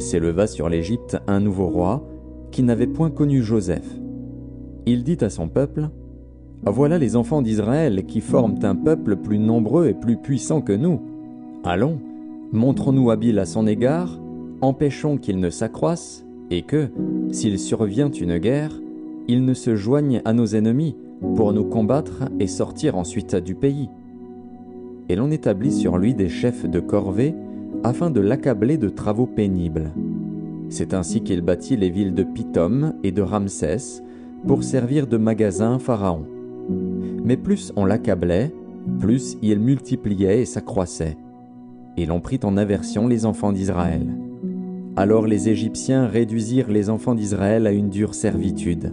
s'éleva sur l'Égypte un nouveau roi qui n'avait point connu Joseph. Il dit à son peuple : « Voilà les enfants d'Israël qui forment un peuple plus nombreux et plus puissant que nous. Allons, montrons-nous habiles à son égard, empêchons qu'il ne s'accroisse, et que, s'il survient une guerre, il ne se joigne à nos ennemis pour nous combattre et sortir ensuite du pays. » Et l'on établit sur lui des chefs de corvée afin de l'accabler de travaux pénibles. C'est ainsi qu'il bâtit les villes de Pithom et de Ramsès pour servir de magasin Pharaon. Mais plus on l'accablait, plus il multipliait et s'accroissait. Et l'on prit en aversion les enfants d'Israël. Alors les Égyptiens réduisirent les enfants d'Israël à une dure servitude.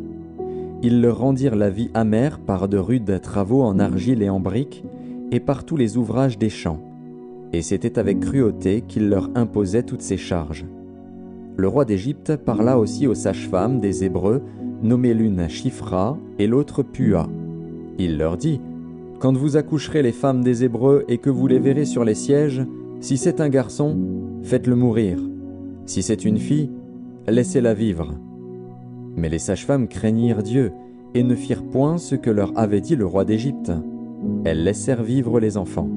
Ils leur rendirent la vie amère par de rudes travaux en argile et en briques, et par tous les ouvrages des champs. Et c'était avec cruauté qu'ils leur imposaient toutes ces charges. Le roi d'Égypte parla aussi aux sages-femmes des Hébreux, nommées l'une Shifra et l'autre Pua. Il leur dit : « Quand vous accoucherez les femmes des Hébreux et que vous les verrez sur les sièges, si c'est un garçon, faites-le mourir. Si c'est une fille, laissez-la vivre. » Mais les sages-femmes craignirent Dieu et ne firent point ce que leur avait dit le roi d'Égypte. Elles laissèrent vivre les enfants.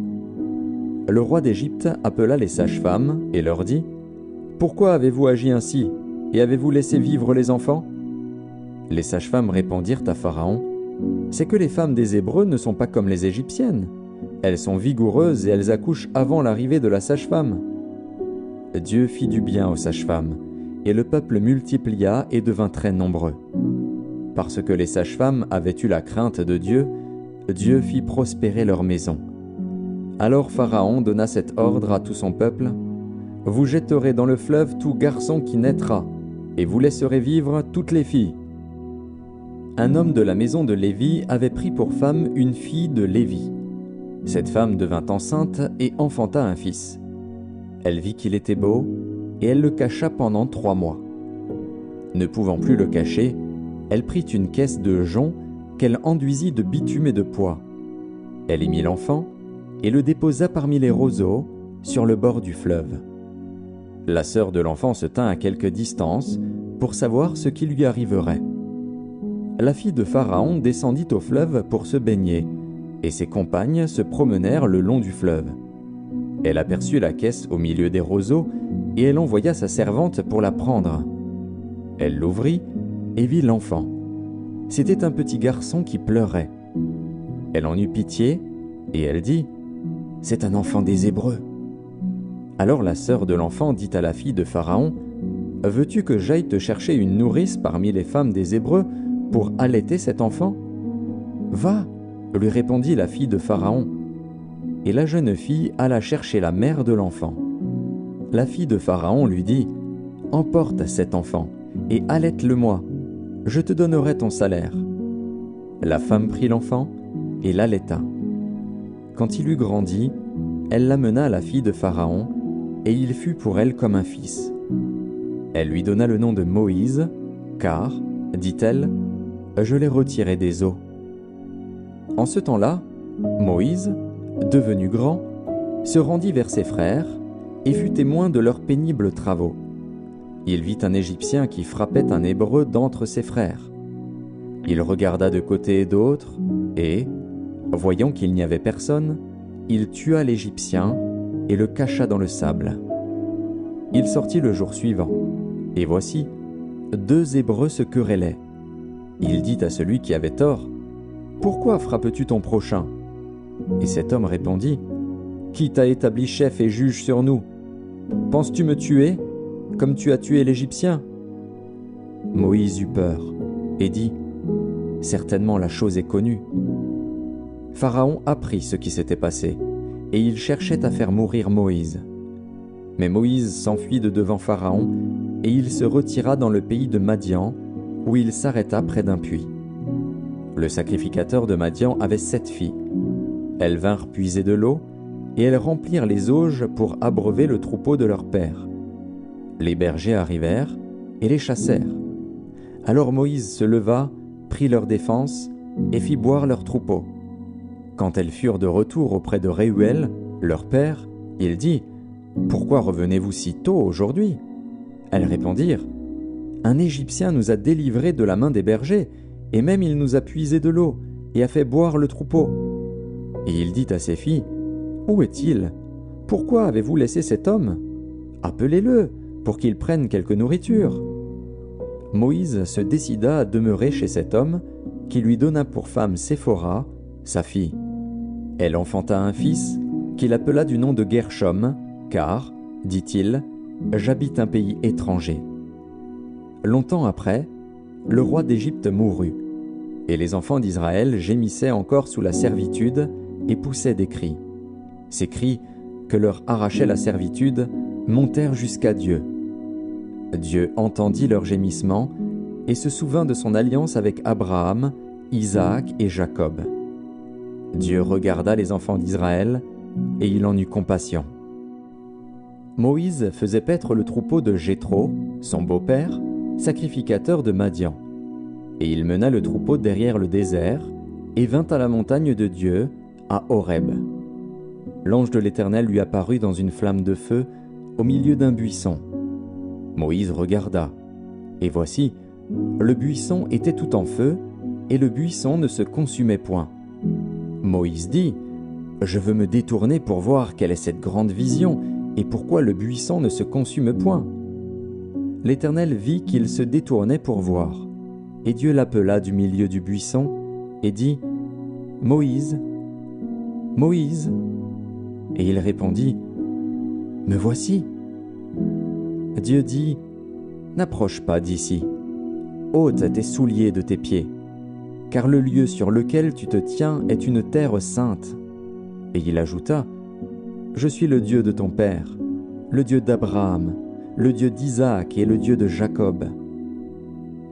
Le roi d'Égypte appela les sages-femmes et leur dit : « Pourquoi avez-vous agi ainsi et avez-vous laissé vivre les enfants ?» Les sages-femmes répondirent à Pharaon : « C'est que les femmes des Hébreux ne sont pas comme les Égyptiennes. Elles sont vigoureuses et elles accouchent avant l'arrivée de la sage-femme. » Dieu fit du bien aux sages-femmes, et le peuple multiplia et devint très nombreux. Parce que les sages-femmes avaient eu la crainte de Dieu, Dieu fit prospérer leur maison. Alors Pharaon donna cet ordre à tout son peuple : « Vous jetterez dans le fleuve tout garçon qui naîtra, et vous laisserez vivre toutes les filles. » Un homme de la maison de Lévi avait pris pour femme une fille de Lévi. Cette femme devint enceinte et enfanta un fils. Elle vit qu'il était beau, et elle le cacha pendant 3 mois. Ne pouvant plus le cacher, elle prit une caisse de jonc qu'elle enduisit de bitume et de poix. Elle y mit l'enfant et le déposa parmi les roseaux sur le bord du fleuve. La sœur de l'enfant se tint à quelque distance pour savoir ce qui lui arriverait. La fille de Pharaon descendit au fleuve pour se baigner, et ses compagnes se promenèrent le long du fleuve. Elle aperçut la caisse au milieu des roseaux, et elle envoya sa servante pour la prendre. Elle l'ouvrit et vit l'enfant. C'était un petit garçon qui pleurait. Elle en eut pitié, et elle dit : « C'est un enfant des Hébreux. » Alors la sœur de l'enfant dit à la fille de Pharaon : « Veux-tu que j'aille te chercher une nourrice parmi les femmes des Hébreux pour allaiter cet enfant ? » « Va, » lui répondit la fille de Pharaon. Et la jeune fille alla chercher la mère de l'enfant. La fille de Pharaon lui dit : « Emporte cet enfant et allaite-le-moi. Je te donnerai ton salaire. » La femme prit l'enfant et l'allaita. Quand il eut grandi, elle l'amena à la fille de Pharaon, et il fut pour elle comme un fils. Elle lui donna le nom de Moïse, car, dit-elle, « Je l'ai retiré des eaux. » En ce temps-là, Moïse, devenu grand, se rendit vers ses frères et fut témoin de leurs pénibles travaux. Il vit un Égyptien qui frappait un Hébreu d'entre ses frères. Il regarda de côté et d'autre, et, voyant qu'il n'y avait personne, il tua l'Égyptien et le cacha dans le sable. Il sortit le jour suivant, et voici, 2 Hébreux se querellaient. Il dit à celui qui avait tort : « Pourquoi frappes-tu ton prochain ?» Et cet homme répondit : « Qui t'a établi chef et juge sur nous ? Penses-tu me tuer, comme tu as tué l'Égyptien ?» Moïse eut peur et dit : « Certainement la chose est connue. » Pharaon apprit ce qui s'était passé, et il cherchait à faire mourir Moïse. Mais Moïse s'enfuit de devant Pharaon, et il se retira dans le pays de Madian, où il s'arrêta près d'un puits. Le sacrificateur de Madian avait 7 filles. Elles vinrent puiser de l'eau, et elles remplirent les auges pour abreuver le troupeau de leur père. Les bergers arrivèrent et les chassèrent. Alors Moïse se leva, prit leur défense, et fit boire leur troupeau. Quand elles furent de retour auprès de Réuel, leur père, il dit : « Pourquoi revenez-vous si tôt aujourd'hui ? Elles répondirent, « Un Égyptien nous a délivrés de la main des bergers, et même il nous a puisé de l'eau, et a fait boire le troupeau. » Et il dit à ses filles, « Où est-il? Pourquoi avez-vous laissé cet homme? Appelez-le, pour qu'il prenne quelque nourriture. » Moïse se décida à demeurer chez cet homme, qui lui donna pour femme Séphora, sa fille. Elle enfanta un fils, qu'il appela du nom de Gershom, car, dit-il, « J'habite un pays étranger. » Longtemps après, le roi d'Égypte mourut, et les enfants d'Israël gémissaient encore sous la servitude et poussaient des cris. Ces cris, que leur arrachait la servitude, montèrent jusqu'à Dieu. Dieu entendit leurs gémissements et se souvint de son alliance avec Abraham, Isaac et Jacob. Dieu regarda les enfants d'Israël et il en eut compassion. Moïse faisait paître le troupeau de Jéthro, son beau-père, sacrificateur de Madian. Et il mena le troupeau derrière le désert et vint à la montagne de Dieu, à Horeb. L'ange de l'Éternel lui apparut dans une flamme de feu au milieu d'un buisson. Moïse regarda, et voici, le buisson était tout en feu, et le buisson ne se consumait point. Moïse dit, « Je veux me détourner pour voir quelle est cette grande vision, et pourquoi le buisson ne se consume point. » L'Éternel vit qu'il se détournait pour voir, et Dieu l'appela du milieu du buisson, et dit, « Moïse, Moïse !» Et il répondit, « Me voici. » Dieu dit, « N'approche pas d'ici, ôte tes souliers de tes pieds, car le lieu sur lequel tu te tiens est une terre sainte. » Et il ajouta, « Je suis le Dieu de ton père, le Dieu d'Abraham, le Dieu d'Isaac et le Dieu de Jacob. »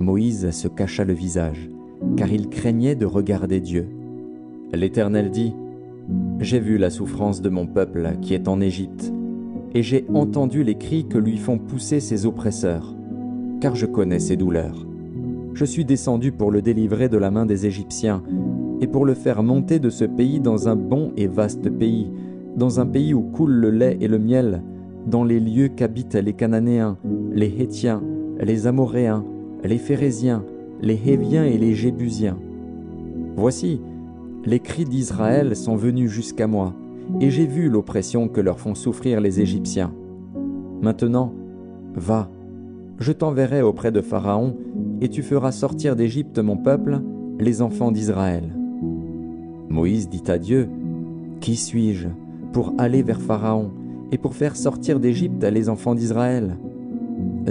Moïse se cacha le visage, car il craignait de regarder Dieu. L'Éternel dit, « J'ai vu la souffrance de mon peuple qui est en Égypte, et j'ai entendu les cris que lui font pousser ses oppresseurs, car je connais ses douleurs. Je suis descendu pour le délivrer de la main des Égyptiens, et pour le faire monter de ce pays dans un bon et vaste pays, dans un pays où coule le lait et le miel, dans les lieux qu'habitent les Cananéens, les Hétiens, les Amoréens, les Phéréziens, les Héviens et les Jébusiens. Voici, les cris d'Israël sont venus jusqu'à moi, et j'ai vu l'oppression que leur font souffrir les Égyptiens. Maintenant, va, je t'enverrai auprès de Pharaon, et tu feras sortir d'Égypte mon peuple, les enfants d'Israël. » Moïse dit à Dieu, « Qui suis-je pour aller vers Pharaon et pour faire sortir d'Égypte les enfants d'Israël ?»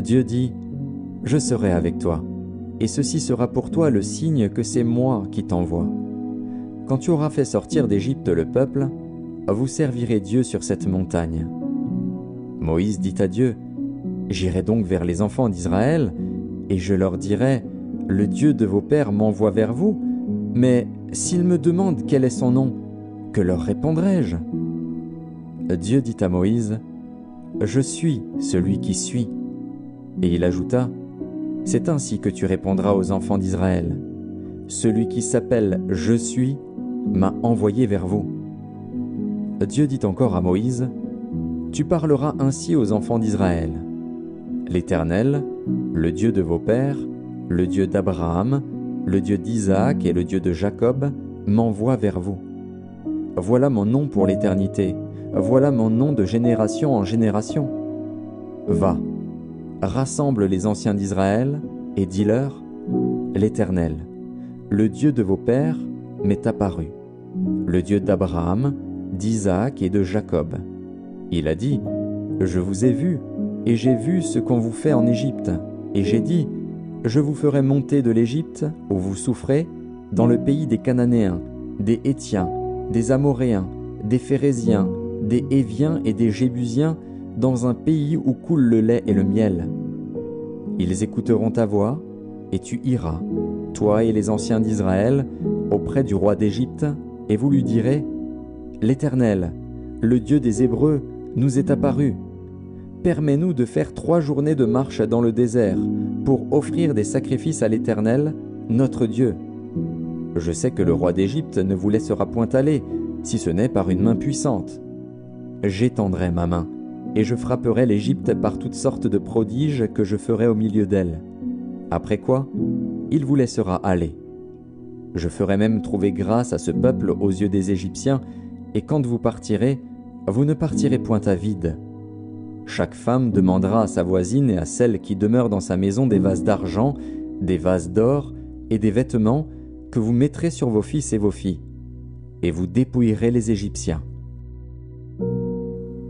Dieu dit, « Je serai avec toi, et ceci sera pour toi le signe que c'est moi qui t'envoie. Quand tu auras fait sortir d'Égypte le peuple, vous servirez Dieu sur cette montagne. » Moïse dit à Dieu, « J'irai donc vers les enfants d'Israël, et je leur dirai, « Le Dieu de vos pères m'envoie vers vous, mais s'ils me demandent quel est son nom, que leur répondrai-je » Dieu dit à Moïse, « Je suis celui qui suis. » Et il ajouta, « C'est ainsi que tu répondras aux enfants d'Israël. Celui qui s'appelle « Je suis » m'a envoyé vers vous. » Dieu dit encore à Moïse, « Tu parleras ainsi aux enfants d'Israël. L'Éternel, le Dieu de vos pères, le Dieu d'Abraham, le Dieu d'Isaac et le Dieu de Jacob, m'envoie vers vous. Voilà mon nom pour l'éternité, voilà mon nom de génération en génération. Va, rassemble les anciens d'Israël et dis-leur, l'Éternel, le Dieu de vos pères, m'est apparu, le Dieu d'Abraham, d'Isaac et de Jacob. Il a dit, je vous ai vu, et j'ai vu ce qu'on vous fait en Égypte, et j'ai dit, je vous ferai monter de l'Égypte, où vous souffrez, dans le pays des Cananéens, des Hétiens, des Amoréens, des Phéréziens, des Héviens et des Jébusiens, dans un pays où coule le lait et le miel. Ils écouteront ta voix, et tu iras, toi et les anciens d'Israël, auprès du roi d'Égypte, et vous lui direz, l'Éternel, le Dieu des Hébreux, nous est apparu. Permets-nous de faire 3 journées de marche dans le désert, pour offrir des sacrifices à l'Éternel, notre Dieu. Je sais que le roi d'Égypte ne vous laissera point aller, si ce n'est par une main puissante. J'étendrai ma main, et je frapperai l'Égypte par toutes sortes de prodiges que je ferai au milieu d'elle. Après quoi, il vous laissera aller. Je ferai même trouver grâce à ce peuple aux yeux des Égyptiens, et quand vous partirez, vous ne partirez point à vide. Chaque femme demandera à sa voisine et à celle qui demeure dans sa maison des vases d'argent, des vases d'or et des vêtements que vous mettrez sur vos fils et vos filles, et vous dépouillerez les Égyptiens. »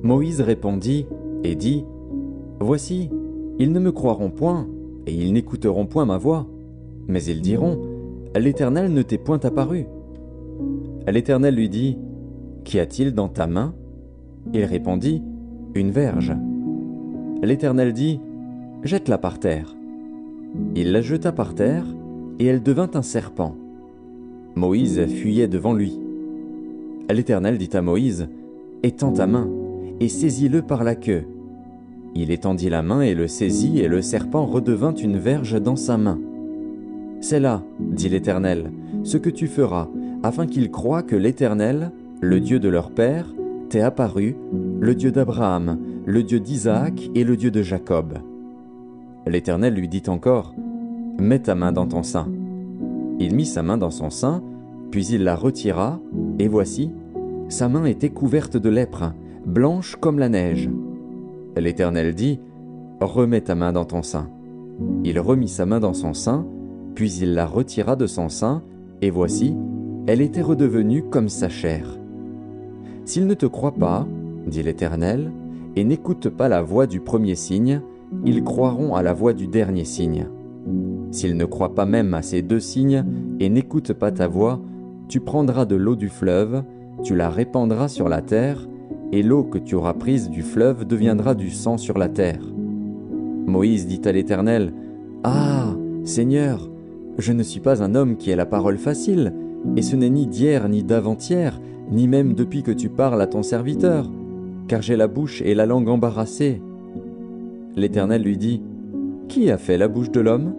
Moïse répondit et dit, « Voici, ils ne me croiront point, et ils n'écouteront point ma voix. Mais ils diront, l'Éternel ne t'est point apparu. » L'Éternel lui dit, « Qu'y a-t-il dans ta main » Il répondit, « Une verge. » L'Éternel dit, « Jette-la par terre. » Il la jeta par terre, et elle devint un serpent. Moïse fuyait devant lui. L'Éternel dit à Moïse, « Étends ta main, et saisis-le par la queue. » Il étendit la main et le saisit, et le serpent redevint une verge dans sa main. « C'est là, dit l'Éternel, ce que tu feras, afin qu'ils croient que l'Éternel, le Dieu de leur père, t'est apparu, le Dieu d'Abraham, le Dieu d'Isaac et le Dieu de Jacob. » L'Éternel lui dit encore, « Mets ta main dans ton sein. » Il mit sa main dans son sein, puis il la retira, et voici, sa main était couverte de lèpre, blanche comme la neige. L'Éternel dit, « Remets ta main dans ton sein. » Il remit sa main dans son sein, puis il la retira de son sein, et voici, elle était redevenue comme sa chair. « S'ils ne te croient pas, dit l'Éternel, et n'écoutent pas la voix du premier signe, ils croiront à la voix du dernier signe. S'ils ne croient pas même à ces 2 signes et n'écoutent pas ta voix, tu prendras de l'eau du fleuve, tu la répandras sur la terre, et l'eau que tu auras prise du fleuve deviendra du sang sur la terre. » Moïse dit à l'Éternel, « Ah, Seigneur, je ne suis pas un homme qui ait la parole facile, et ce n'est ni d'hier ni d'avant-hier, ni même depuis que tu parles à ton serviteur, car j'ai la bouche et la langue embarrassées. » L'Éternel lui dit, « Qui a fait la bouche de l'homme?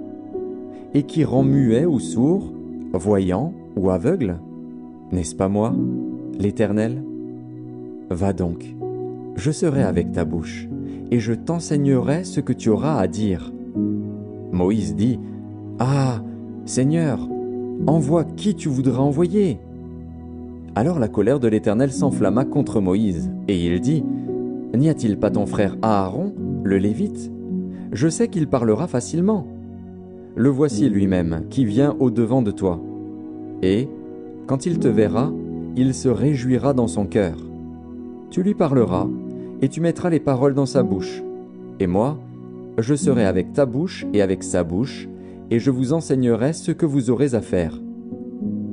Et qui rend muet ou sourd, voyant ou aveugle? N'est-ce pas moi, l'Éternel? Va donc, je serai avec ta bouche, et je t'enseignerai ce que tu auras à dire. » Moïse dit, « Ah, Seigneur, envoie qui tu voudras envoyer. » Alors la colère de l'Éternel s'enflamma contre Moïse, et il dit, « N'y a-t-il pas ton frère Aaron, le Lévite? Je sais qu'il parlera facilement. Le voici lui-même, qui vient au-devant de toi. Et, quand il te verra, il se réjouira dans son cœur. Tu lui parleras, et tu mettras les paroles dans sa bouche. Et moi, je serai avec ta bouche et avec sa bouche, et je vous enseignerai ce que vous aurez à faire.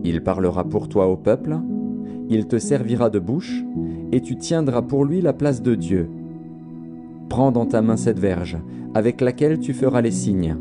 Il parlera pour toi au peuple, il te servira de bouche, et tu tiendras pour lui la place de Dieu. Prends dans ta main cette verge, avec laquelle tu feras les signes.